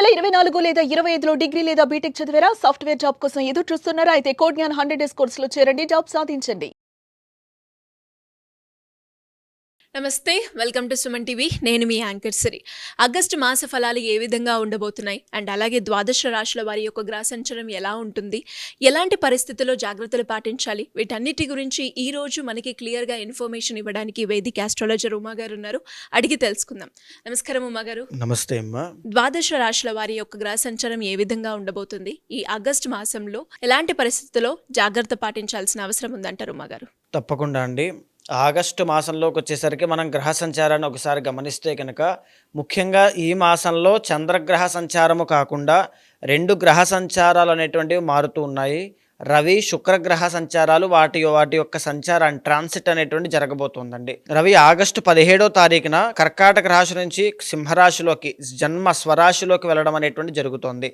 2024 లేదా 25లో డిగ్రీ లేదా బీటెక్ చదివారా? సాఫ్ట్‌వేర్ జాబ్ కోసం ఎదురు చూస్తున్నారా? అయితే కోడ్ జ్ఞాన్ 100 డేస్ కోర్సులో చేరండి. జాబ్ సాధించండి. నమస్తే, వెల్కమ్ టు సుమన్ టీవీ. నేను మీ యాంకర్ సిరి. ఆగస్టు మాస ఫలాలు ఏ విధంగా ఉండబోతున్నాయి అండ్ అలాగే ద్వాదశ రాశుల వారి యొక్క గ్రహ సంచారం ఎలా ఉంటుంది, ఎలాంటి పరిస్థితుల్లో జాగ్రత్తలు పాటించాలి, వీటన్నిటి గురించి ఈ రోజు మనకి క్లియర్గా ఇన్ఫర్మేషన్ ఇవ్వడానికి వేదిక ఆస్ట్రాలజర్ ఉమా గారు ఉన్నారు. అడిగి తెలుసుకుందాం. నమస్కారం ఉమా గారు. నమస్తే అమ్మా. ద్వాదశ రాశుల వారి యొక్క గ్రహ సంచారం ఏ విధంగా ఉండబోతుంది, ఈ ఆగస్టు మాసంలో ఎలాంటి పరిస్థితుల్లో జాగ్రత్త పాటించాల్సిన అవసరం ఉందంటారు ఉమా గారు? తప్పకుండా అండి. ఆగస్టు మాసంలోకి వచ్చేసరికి మనం గ్రహ సంచారాన్ని ఒకసారి గమనిస్తే కనుక ముఖ్యంగా ఈ మాసంలో చంద్రగ్రహ సంచారము కాకుండా 2 గ్రహ సంచారాలు అనేటువంటివి మారుతూ ఉన్నాయి. రవి శుక్రగ్రహ సంచారాలు వాటి యొక్క సంచారాన్ని ట్రాన్సిట్ అనేటువంటి జరగబోతుందండి. రవి ఆగస్టు 17వ తారీఖున కర్కాటక రాశి నుంచి సింహరాశిలోకి జన్మ స్వరాశిలోకి వెళ్ళడం అనేటువంటి జరుగుతోంది.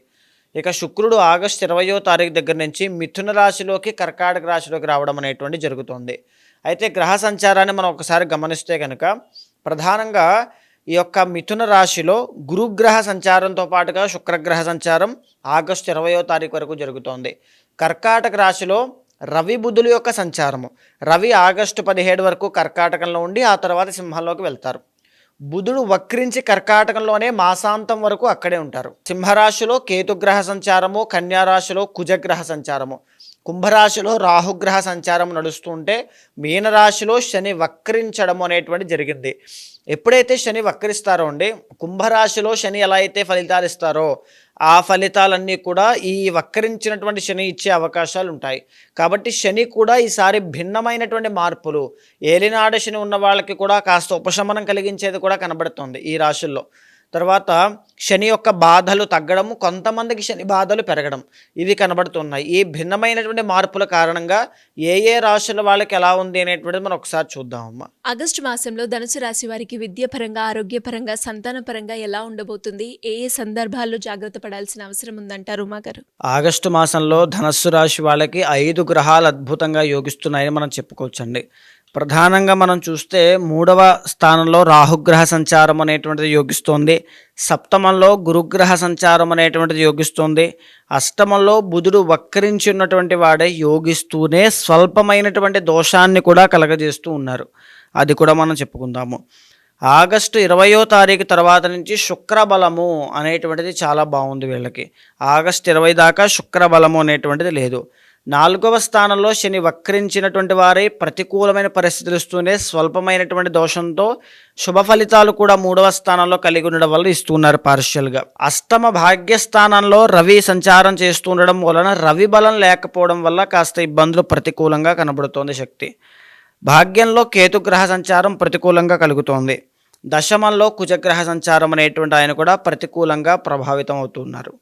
ఇక శుక్రుడు ఆగస్టు 20వ తారీఖు దగ్గర నుంచి మిథున రాశిలోకి కర్కాటక రాశిలోకి రావడం అనేటువంటి జరుగుతుంది. అయితే గ్రహ సంచారాన్ని మనం ఒకసారి గమనిస్తే కనుక ప్రధానంగా ఈ యొక్క మిథున రాశిలో గురుగ్రహ సంచారంతో పాటుగా శుక్రగ్రహ సంచారం ఆగస్టు 20వ తారీఖు వరకు జరుగుతోంది. కర్కాటక రాశిలో రవి బుధుల యొక్క సంచారము. రవి ఆగస్టు 17 వరకు కర్కాటకంలో ఉండి ఆ తర్వాత సింహంలోకి వెళ్తారు. బుధుడు వక్రించి కర్కాటకంలోనే మాసాంతం వరకు అక్కడే ఉంటారు. సింహరాశిలో కేతుగ్రహ సంచారము, కన్యారాశిలో కుజగ్రహ సంచారము, కుంభరాశిలో రాహుగ్రహ సంచారం నడుస్తుంటే మీనరాశిలో శని వక్రించడం అనేటువంటి జరిగింది. ఎప్పుడైతే శని వక్రిస్తారో అండి, కుంభరాశిలో శని ఎలా అయితే ఫలితాలు ఇస్తారో ఆ ఫలితాలన్నీ కూడా ఈ వక్రించినటువంటి శని ఇచ్చే అవకాశాలు ఉంటాయి. కాబట్టి శని కూడా ఈసారి భిన్నమైనటువంటి మార్పులు, ఏలినాడ శని ఉన్న వాళ్ళకి కూడా కాస్త ఉపశమనం కలిగించేది కూడా కనబడుతుంది ఈ రాశుల్లో. తర్వాత శని యొక్క బాధలు తగ్గడము, కొంతమందికి శని బాధలు పెరగడం, ఇవి కనబడుతున్నాయి. ఈ భిన్నమైనటువంటి మార్పుల కారణంగా ఏ రాశుల వాళ్ళకి ఎలా ఉంది అనేటువంటిది మనం ఒకసారి చూద్దామమ్మా. ఆగస్టు మాసంలో ధనుసు రాశి వారికి విద్యాపరంగా, ఆరోగ్యపరంగా, సంతానపరంగా ఎలా ఉండబోతుంది, ఏ సందర్భాల్లో జాగ్రత్త పడాల్సిన అవసరం ఉందంటారు ఉమా గారు? ఆగస్టు మాసంలో ధనస్సు రాశి వాళ్ళకి 5 గ్రహాలు అద్భుతంగా యోగిస్తున్నాయని మనం చెప్పుకోవచ్చండి. ప్రధానంగా మనం చూస్తే 3వ స్థానంలో రాహుగ్రహ సంచారం అనేటువంటిది యోగిస్తోంది. సప్తమంలో గురుగ్రహ సంచారం అనేటువంటిది యోగిస్తోంది. అష్టమంలో బుధుడు వక్రించి ఉన్నటువంటి వాడే యోగిస్తూనే స్వల్పమైనటువంటి దోషాన్ని కూడా కలగజేస్తూ ఉన్నారు. అది కూడా మనం చెప్పుకుందాము. ఆగస్టు 20వ తారీఖు తర్వాత నుంచి శుక్రబలము అనేటువంటిది చాలా బాగుంది వీళ్ళకి. ఆగస్టు 20 దాకా శుక్రబలము అనేటువంటిది లేదు. 4వ స్థానంలో శని వక్రించినటువంటి వారే ప్రతికూలమైన పరిస్థితులు ఇస్తూనే స్వల్పమైనటువంటి దోషంతో శుభ ఫలితాలు కూడా 3వ స్థానంలో కలిగి ఉండడం వల్ల ఇస్తున్నారు పార్షియల్గా. అష్టమ భాగ్యస్థానంలో రవి సంచారం చేస్తూ ఉండడం వలన రవి బలం లేకపోవడం వల్ల కాస్త ఇబ్బందులు ప్రతికూలంగా కనబడుతోంది శక్తి. భాగ్యంలో కేతుగ్రహ సంచారం ప్రతికూలంగా కలుగుతోంది. దశమంలో కుజగ్రహ సంచారం అనేటువంటి ఆయన కూడా ప్రతికూలంగా ప్రభావితం అవుతున్నారు.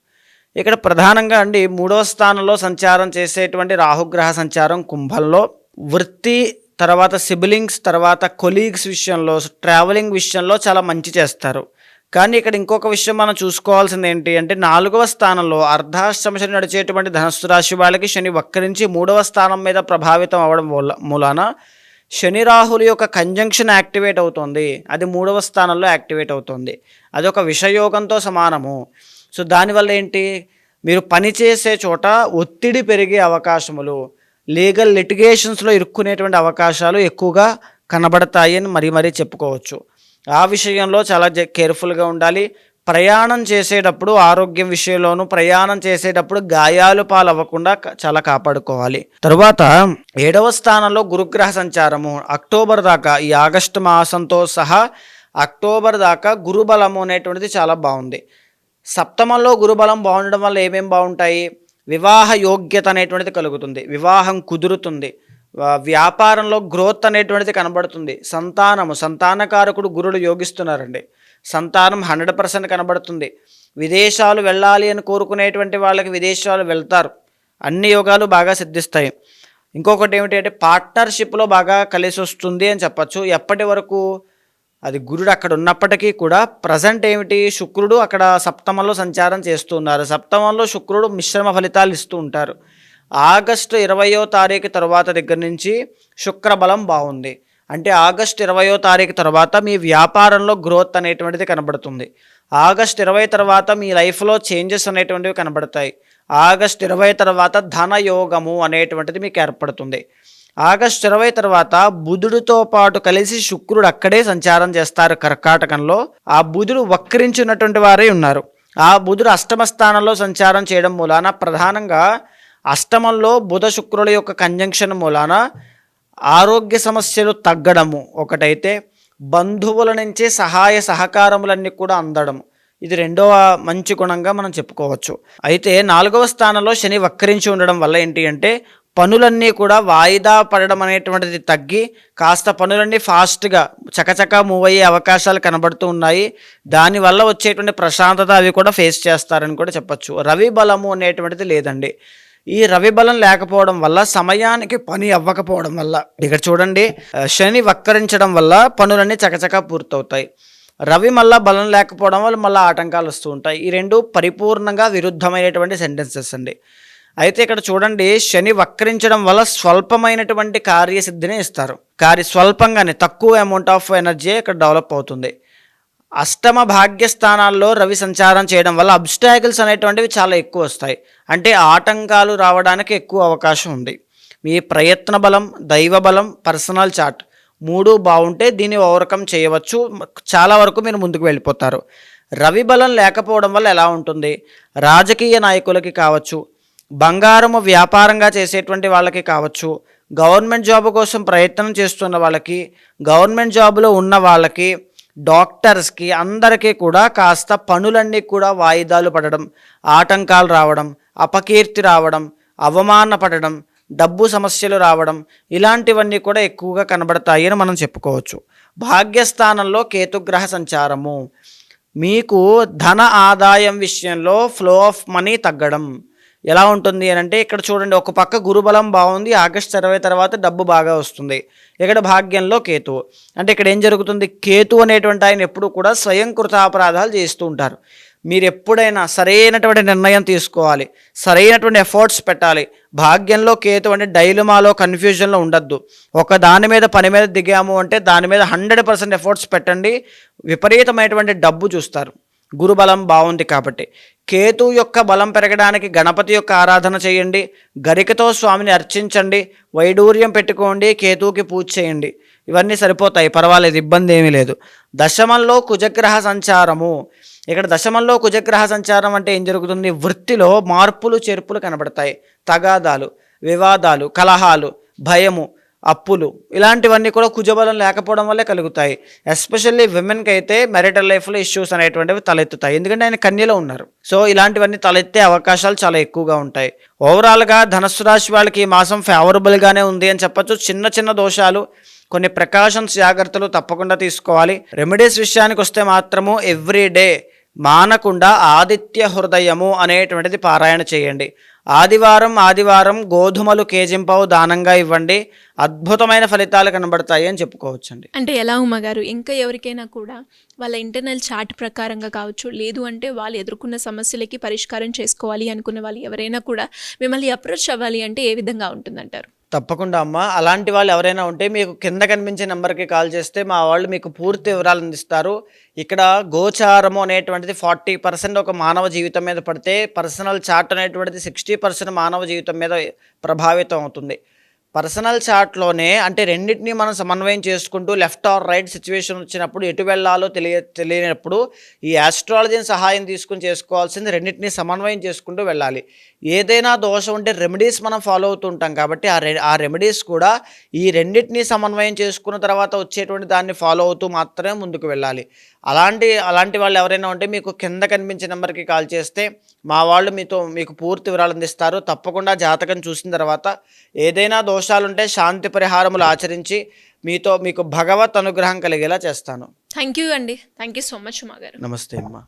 ఇక్కడ ప్రధానంగా అండి 3వ స్థానంలో సంచారం చేసేటువంటి రాహుగ్రహ సంచారం కుంభంలో వృత్తి, తర్వాత సిబ్లింగ్స్, తర్వాత కొలీగ్స్ విషయంలో, ట్రావెలింగ్ విషయంలో చాలా మంచి చేస్తారు. కానీ ఇక్కడ ఇంకొక విషయం మనం చూసుకోవాల్సింది ఏంటి అంటే 4వ స్థానంలో అర్ధాష్టమ శని నడిచేటువంటి ధనస్సు రాశి వాళ్ళకి శని వక్రించి 3వ స్థానం మీద ప్రభావితం అవ్వడం మూలాన శని రాహుల యొక్క కంజంక్షన్ యాక్టివేట్ అవుతుంది. అది 3వ స్థానంలో యాక్టివేట్ అవుతుంది. అది ఒక విషయోగంతో సమానము. సో దానివల్ల ఏంటి, మీరు పనిచేసే చోట ఒత్తిడి పెరిగే అవకాశములు, లీగల్ లిటిగేషన్స్లో ఇరుక్కునేటువంటి అవకాశాలు ఎక్కువగా కనబడతాయి అని మరీ చెప్పుకోవచ్చు. ఆ విషయంలో చాలా కేర్ఫుల్గా ఉండాలి. ప్రయాణం చేసేటప్పుడు ఆరోగ్యం విషయంలోనూ, ప్రయాణం చేసేటప్పుడు గాయాలు పాలవ్వకుండా చాలా కాపాడుకోవాలి. తరువాత 7వ స్థానంలో గురుగ్రహ సంచారము అక్టోబర్ దాకా, ఈ ఆగస్టు మాసంతో సహా అక్టోబర్ దాకా గురుబలము అనేటువంటిది చాలా బాగుంది. సప్తమంలో గురుబలం బాగుండడం వల్ల ఏమేమి బాగుంటాయి, వివాహ యోగ్యత అనేటువంటిది కలుగుతుంది, వివాహం కుదురుతుంది, వ్యాపారంలో గ్రోత్ అనేటువంటిది కనబడుతుంది, సంతానకారకుడు గురుడు యోగిస్తున్నారండి, సంతానం 100% కనబడుతుంది. విదేశాలు వెళ్ళాలి అని కోరుకునేటువంటి వాళ్ళకి విదేశాలు వెళ్తారు, అన్ని యోగాలు బాగా సిద్ధిస్తాయి. ఇంకొకటి ఏమిటి అంటే పార్ట్నర్షిప్లో బాగా కలిసి వస్తుంది అని చెప్పచ్చు. ఎప్పటి వరకు అది గురుడు అక్కడ ఉన్నప్పటికీ కూడా ప్రజెంట్ ఏమిటి, శుక్రుడు అక్కడ సప్తమంలో సంచారం చేస్తున్నారు. సప్తమంలో శుక్రుడు మిశ్రమ ఫలితాలు ఇస్తూ ఉంటారు. ఆగస్టు 20వ తారీఖు తర్వాత దగ్గర నుంచి శుక్రబలం బాగుంది. అంటే ఆగస్టు 20వ తారీఖు తర్వాత మీ వ్యాపారంలో గ్రోత్ అనేటువంటిది కనబడుతుంది. ఆగస్ట్ 20 తర్వాత మీ లైఫ్లో చేంజెస్ అనేటువంటివి కనబడతాయి. ఆగస్ట్ 20 తర్వాత ధనయోగము అనేటువంటిది మీకు ఏర్పడుతుంది. ఆగస్ట్ 20 తర్వాత బుధుడితో పాటు కలిసి శుక్రుడు అక్కడే సంచారం చేస్తారు కర్కాటకంలో. ఆ బుధుడు వక్రించినటువంటి వారే ఉన్నారు. ఆ బుధుడు అష్టమ స్థానంలో సంచారం చేయడం మూలాన ప్రధానంగా అష్టమంలో బుధ శుక్రుల యొక్క కంజంక్షన్ మూలాన ఆరోగ్య సమస్యలు తగ్గడము ఒకటైతే, బంధువుల నుంచి సహాయ సహకారములన్నీ కూడా అందడం, ఇది రెండవ మంచి గుణంగా మనం చెప్పుకోవచ్చు. అయితే 4వ స్థానంలో శని వక్రించి ఉండడం వల్ల ఏంటి అంటే పనులన్నీ కూడా వాయిదా పడడం అనేటువంటిది తగ్గి కాస్త పనులన్నీ ఫాస్ట్గా చకచకా మూవ్ అయ్యే అవకాశాలు కనబడుతూ ఉన్నాయి. దానివల్ల వచ్చేటువంటి ప్రశాంతత అవి కూడా ఫేస్ చేస్తారని కూడా చెప్పచ్చు. రవి బలము అనేటువంటిది లేదండి. ఈ రవి బలం లేకపోవడం వల్ల సమయానికి పని అవ్వకపోవడం వల్ల ఇక్కడ చూడండి, శని వక్రించడం వల్ల పనులన్నీ చకచకా పూర్తవుతాయి. రవి మళ్ళా బలం లేకపోవడం వల్ల మళ్ళీ ఆటంకాలు వస్తూ ఉంటాయి. ఈ రెండు పరిపూర్ణంగా విరుద్ధమైనటువంటి సెంటెన్సెస్ అండి. అయితే ఇక్కడ చూడండి, శని వక్రించడం వల్ల స్వల్పమైనటువంటి కార్యసిద్ధిని ఇస్తారు. స్వల్పంగానే తక్కువ అమౌంట్ ఆఫ్ ఎనర్జీ ఇక్కడ డెవలప్ అవుతుంది. అష్టమ భాగ్యస్థానాల్లో రవి సంచారం చేయడం వల్ల అబ్స్టాకిల్స్ అనేటువంటివి చాలా ఎక్కువ వస్తాయి. అంటే ఆటంకాలు రావడానికి ఎక్కువ అవకాశం ఉంది. మీ ప్రయత్న బలం, దైవ బలం, పర్సనల్ చార్ట్ 3 బాగుంటే దీన్ని ఓవర్కమ్ చేయవచ్చు. చాలా వరకు మీరు ముందుకు వెళ్ళిపోతారు. రవి బలం లేకపోవడం వల్ల ఎలా ఉంటుంది, రాజకీయ నాయకులకి కావచ్చు, బంగారము వ్యాపారంగా చేసేటువంటి వాళ్ళకి కావచ్చు, గవర్నమెంట్ జాబ్ కోసం ప్రయత్నం చేస్తున్న వాళ్ళకి, గవర్నమెంట్ జాబ్లో ఉన్న వాళ్ళకి, డాక్టర్స్కి, అందరికీ కూడా కాస్త పనులన్నీ కూడా వాయిదాలు పడడం, ఆటంకాలు రావడం, అపకీర్తి రావడం, అవమానపడడం, డబ్బు సమస్యలు రావడం, ఇలాంటివన్నీ కూడా ఎక్కువగా కనబడతాయి అని మనం చెప్పుకోవచ్చు. భాగ్యస్థానంలో కేతుగ్రహ సంచారము మీకు ధన ఆదాయం విషయంలో ఫ్లో ఆఫ్ మనీ తగ్గడం. ఎలా ఉంటుంది అని అంటే ఇక్కడ చూడండి, ఒక పక్క గురుబలం బాగుంది, ఆగస్టు 20 తర్వాత డబ్బు బాగా వస్తుంది. ఇక్కడ భాగ్యంలో కేతువు అంటే ఇక్కడ ఏం జరుగుతుంది, కేతు అనేటువంటి ఆయన ఎప్పుడు కూడా స్వయం కృతాపరాధాలు చేస్తూ ఉంటారు. మీరు ఎప్పుడైనా సరైనటువంటి నిర్ణయం తీసుకోవాలి, సరైనటువంటి ఎఫర్ట్స్ పెట్టాలి. భాగ్యంలో కేతు అంటే డైలమాలో కన్ఫ్యూజన్లో ఉండద్దు. ఒక దాని మీద పని మీద దిగాము అంటే దాని మీద 100% ఎఫర్ట్స్ పెట్టండి, విపరీతమైనటువంటి డబ్బు చూస్తారు. గురుబలం బాగుంది కాబట్టి. కేతు యొక్క బలం పెరగడానికి గణపతి యొక్క ఆరాధన చేయండి, గరికతో స్వామిని అర్చించండి, వైడూర్యం పెట్టుకోండి, కేతువుకి పూజ చేయండి. ఇవన్నీ సరిపోతాయి, పర్వాలేదు, ఇబ్బంది ఏమీ లేదు. దశమంలో కుజగ్రహ సంచారము. ఇక్కడ దశమంలో కుజగ్రహ సంచారం అంటే ఏం జరుగుతుంది, వృత్తిలో మార్పులు చేర్పులు కనబడతాయి. తగాదాలు, వివాదాలు, కలహాలు, భయము, అప్పులు, ఇలాంటివన్నీ కూడా కుజబలం లేకపోవడం వల్లే కలుగుతాయి. ఎస్పెషల్లీ విమెన్కి అయితే మెరిటల్ లైఫ్లో ఇష్యూస్ అనేటువంటివి తలెత్తుతాయి, ఎందుకంటే ఆయన కన్యలో ఉన్నారు. సో ఇలాంటివన్నీ తలెత్తే అవకాశాలు చాలా ఎక్కువగా ఉంటాయి. ఓవరాల్గా ధనస్సు రాశి వాళ్ళకి ఈ మాసం ఫేవరబుల్గానే ఉంది అని చెప్పచ్చు. చిన్న చిన్న దోషాలు, కొన్ని ప్రికాషన్స్, జాగ్రత్తలు తప్పకుండా తీసుకోవాలి. రెమెడీస్ విషయానికి వస్తే మాత్రము ఎవ్రీడే మానకుండా ఆదిత్య హృదయము అనేటువంటిది పారాయణ చేయండి. ఆదివారం గోధుమలు కేజింపావు దానంగా ఇవ్వండి. అద్భుతమైన ఫలితాలు కనబడతాయి అని చెప్పుకోవచ్చండి. అంటే ఎలా ఉమ్మగారు, ఇంకా ఎవరికైనా కూడా వాళ్ళ ఇంటర్నల్ చార్ట్ ప్రకారంగా కావచ్చు, లేదు అంటే వాళ్ళు ఎదుర్కొన్న సమస్యలకి పరిష్కారం చేసుకోవాలి అనుకున్న వాళ్ళు ఎవరైనా కూడా మిమ్మల్ని అప్రోచ్ అవ్వాలి అంటే ఏ విధంగా ఉంటుందంటారు? తప్పకుండా అమ్మ, అలాంటి వాళ్ళు ఎవరైనా ఉంటే మీకు కింద కనిపించే నెంబర్కి కాల్ చేస్తే మా వాళ్ళు మీకు పూర్తి వివరాలు అందిస్తారు. ఇక్కడ గోచారము అనేటువంటిది 40% ఒక మానవ జీవితం మీద పడితే, పర్సనల్ చార్ట్ అనేటువంటిది 60% మానవ జీవితం మీద ప్రభావితం అవుతుంది. పర్సనల్ చార్ట్లోనే అంటే రెండింటినీ మనం సమన్వయం చేసుకుంటూ లెఫ్ట్ ఆర్ రైట్ సిచ్యువేషన్ వచ్చినప్పుడు ఎటు వెళ్ళాలో తెలియనప్పుడు ఈ ఆస్ట్రాలజీని సహాయం తీసుకుని చేసుకోవాల్సింది రెండింటినీ సమన్వయం చేసుకుంటూ వెళ్ళాలి. ఏదైనా దోషం ఉంటే రెమెడీస్ మనం ఫాలో అవుతూ ఉంటాం కాబట్టి ఆ రెమెడీస్ కూడా ఈ రెండింటినీ సమన్వయం చేసుకున్న తర్వాత వచ్చేటువంటి దాన్ని ఫాలో అవుతూ మాత్రమే ముందుకు వెళ్ళాలి. అలాంటి వాళ్ళు ఎవరైనా ఉంటే మీకు కింద కనిపించే నెంబర్కి కాల్ చేస్తే మా వాళ్ళు మీకు పూర్తి వివరాలు అందిస్తారు. తప్పకుండా జాతకం చూసిన తర్వాత ఏదైనా దోషాలుంటే శాంతి పరిహారములు ఆచరించి మీకు భగవత్ అనుగ్రహం కలిగేలా చేస్తాను. థ్యాంక్ యూ అండి. Thank you so much Uma గారు. నమస్తే అమ్మా.